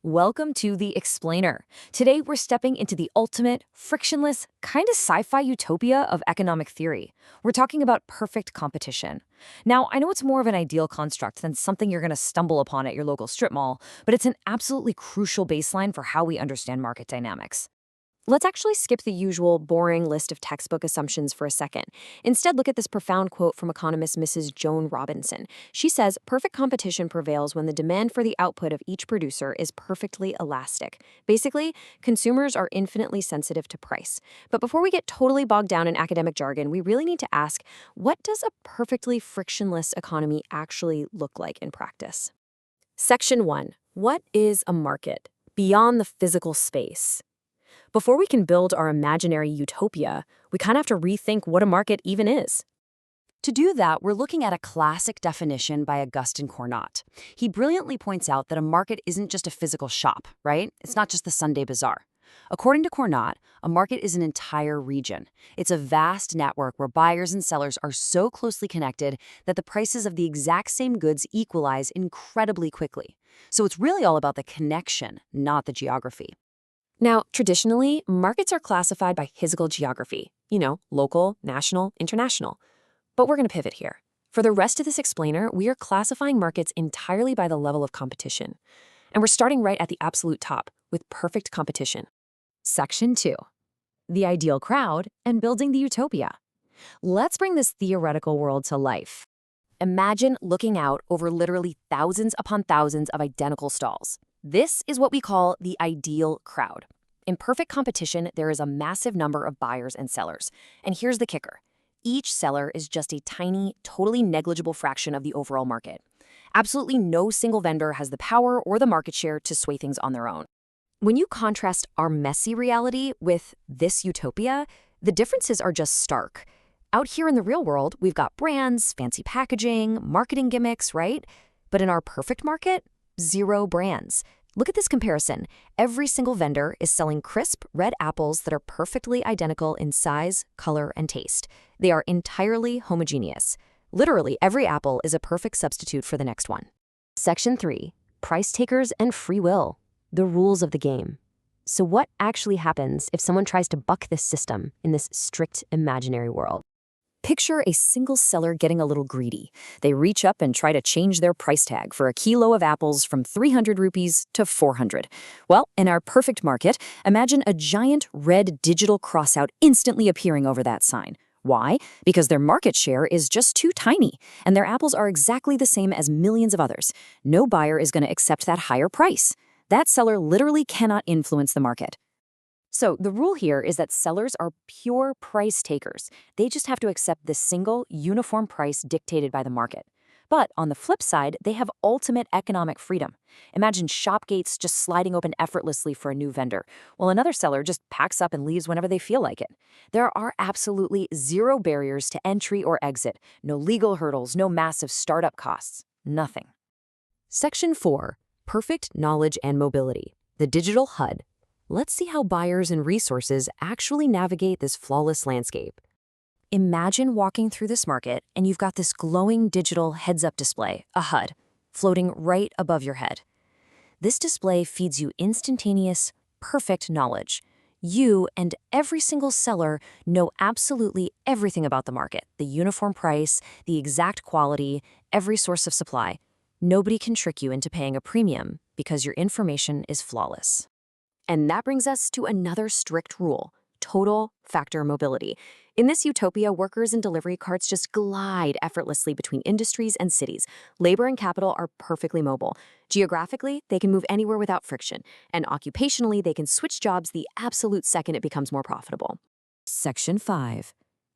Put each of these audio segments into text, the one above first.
Welcome to The Explainer. Today, we're stepping into the ultimate, frictionless, kind of sci-fi utopia of economic theory. We're talking about perfect competition. Now, I know it's more of an ideal construct than something you're going to stumble upon at your local strip mall, but it's an absolutely crucial baseline for how we understand market dynamics. Let's actually skip the usual boring list of textbook assumptions for a second. Instead, look at this profound quote from economist Mrs. Joan Robinson. She says, perfect competition prevails when the demand for the output of each producer is perfectly elastic. Basically, consumers are infinitely sensitive to price. But before we get totally bogged down in academic jargon, we really need to ask, what does a perfectly frictionless economy actually look like in practice? Section 1. What is a market? Beyond the physical space. Before we can build our imaginary utopia, we kind of have to rethink what a market even is. To do that, we're looking at a classic definition by Augustin Cournot. He brilliantly points out that a market isn't just a physical shop, right? It's not just the Sunday bazaar. According to Cournot, a market is an entire region. It's a vast network where buyers and sellers are so closely connected that the prices of the exact same goods equalize incredibly quickly. So it's really all about the connection, not the geography. Now, traditionally, markets are classified by physical geography, local, national, international. But we're going to pivot here. For the rest of this explainer, we are classifying markets entirely by the level of competition. And we're starting right at the absolute top, with perfect competition. Section 2. The ideal crowd and building the utopia. Let's bring this theoretical world to life. Imagine looking out over literally thousands upon thousands of identical stalls. This is what we call the ideal crowd. In perfect competition, there is a massive number of buyers and sellers. And here's the kicker. Each seller is just a tiny, totally negligible fraction of the overall market. Absolutely no single vendor has the power or the market share to sway things on their own. When you contrast our messy reality with this utopia, the differences are just stark. Out here in the real world, we've got brands, fancy packaging, marketing gimmicks, right? But in our perfect market, zero brands. Look at this comparison. Every single vendor is selling crisp, red apples that are perfectly identical in size, color, and taste. They are entirely homogeneous. Literally, every apple is a perfect substitute for the next one. Section 3. Price takers and free will. The rules of the game. So what actually happens if someone tries to buck this system in this strict imaginary world? Picture a single seller getting a little greedy. They reach up and try to change their price tag for a kilo of apples from 300 rupees to 400. Well, in our perfect market, imagine a giant red digital crossout instantly appearing over that sign. Why? Because their market share is just too tiny, and their apples are exactly the same as millions of others. No buyer is going to accept that higher price. That seller literally cannot influence the market. So the rule here is that sellers are pure price takers. They just have to accept this single, uniform price dictated by the market. But on the flip side, they have ultimate economic freedom. Imagine shop gates just sliding open effortlessly for a new vendor, while another seller just packs up and leaves whenever they feel like it. There are absolutely zero barriers to entry or exit, no legal hurdles, no massive startup costs, nothing. Section 4. Perfect knowledge and mobility. The digital HUD. Let's see how buyers and resources actually navigate this flawless landscape. Imagine walking through this market and you've got this glowing digital heads-up display, a HUD, floating right above your head. This display feeds you instantaneous, perfect knowledge. You and every single seller know absolutely everything about the market, the uniform price, the exact quality, every source of supply. Nobody can trick you into paying a premium because your information is flawless. And that brings us to another strict rule, total factor mobility. In this utopia, workers and delivery carts just glide effortlessly between industries and cities. Labor and capital are perfectly mobile. Geographically, they can move anywhere without friction. And occupationally, they can switch jobs the absolute second it becomes more profitable. Section 5.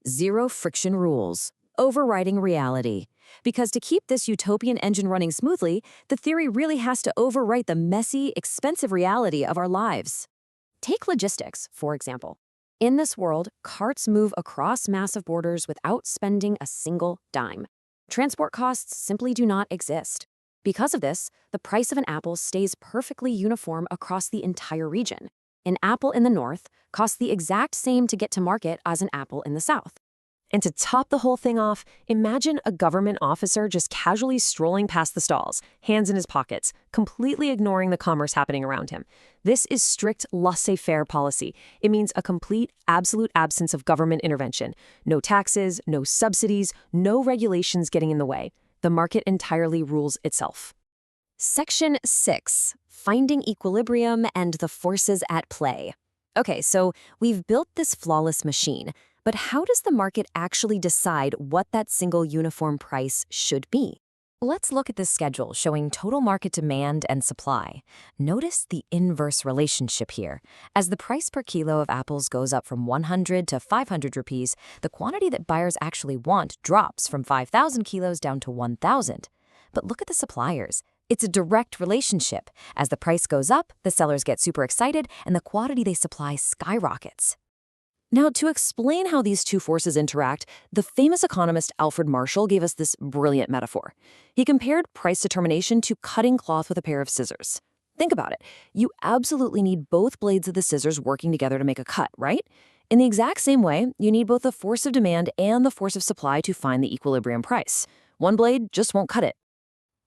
Zero friction rules. Overriding reality. Because to keep this utopian engine running smoothly, the theory really has to overwrite the messy, expensive reality of our lives. Take logistics, for example. In this world, carts move across massive borders without spending a single dime. Transport costs simply do not exist. Because of this, the price of an apple stays perfectly uniform across the entire region. An apple in the north costs the exact same to get to market as an apple in the south. And to top the whole thing off, imagine a government officer just casually strolling past the stalls, hands in his pockets, completely ignoring the commerce happening around him. This is strict laissez-faire policy. It means a complete, absolute absence of government intervention. No taxes, no subsidies, no regulations getting in the way. The market entirely rules itself. Section 6. Finding equilibrium and the forces at play. Okay, so we've built this flawless machine, but how does the market actually decide what that single uniform price should be? Let's look at this schedule showing total market demand and supply. Notice the inverse relationship here. As the price per kilo of apples goes up from 100 to 500 rupees, the quantity that buyers actually want drops from 5,000 kilos down to 1,000. But look at the suppliers. It's a direct relationship. As the price goes up, the sellers get super excited and the quantity they supply skyrockets. Now, to explain how these two forces interact, the famous economist Alfred Marshall gave us this brilliant metaphor. He compared price determination to cutting cloth with a pair of scissors. Think about it. You absolutely need both blades of the scissors working together to make a cut, right? In the exact same way, you need both the force of demand and the force of supply to find the equilibrium price. One blade just won't cut it.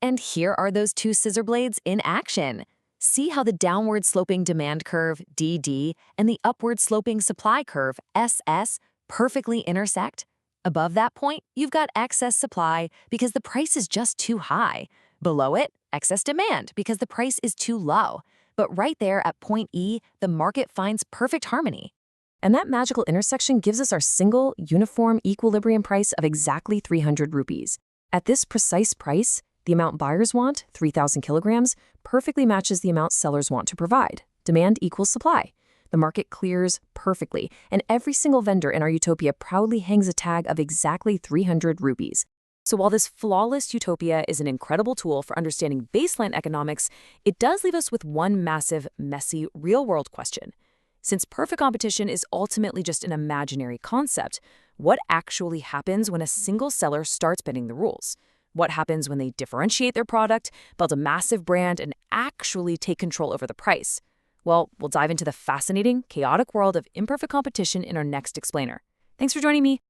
And here are those two scissor blades in action. See how the downward sloping demand curve, DD, and the upward sloping supply curve, SS, perfectly intersect? Above that point, you've got excess supply because the price is just too high. Below it, excess demand because the price is too low. But right there at point E, the market finds perfect harmony. And that magical intersection gives us our single, uniform equilibrium price of exactly 300 rupees. At this precise price, the amount buyers want, 3,000 kilograms, perfectly matches the amount sellers want to provide. Demand equals supply. The market clears perfectly, and every single vendor in our utopia proudly hangs a tag of exactly 300 rupees. So while this flawless utopia is an incredible tool for understanding baseline economics, it does leave us with one massive, messy, real-world question. Since perfect competition is ultimately just an imaginary concept, what actually happens when a single seller starts bending the rules? What happens when they differentiate their product, build a massive brand, and actually take control over the price? Well, we'll dive into the fascinating, chaotic world of imperfect competition in our next explainer. Thanks for joining me.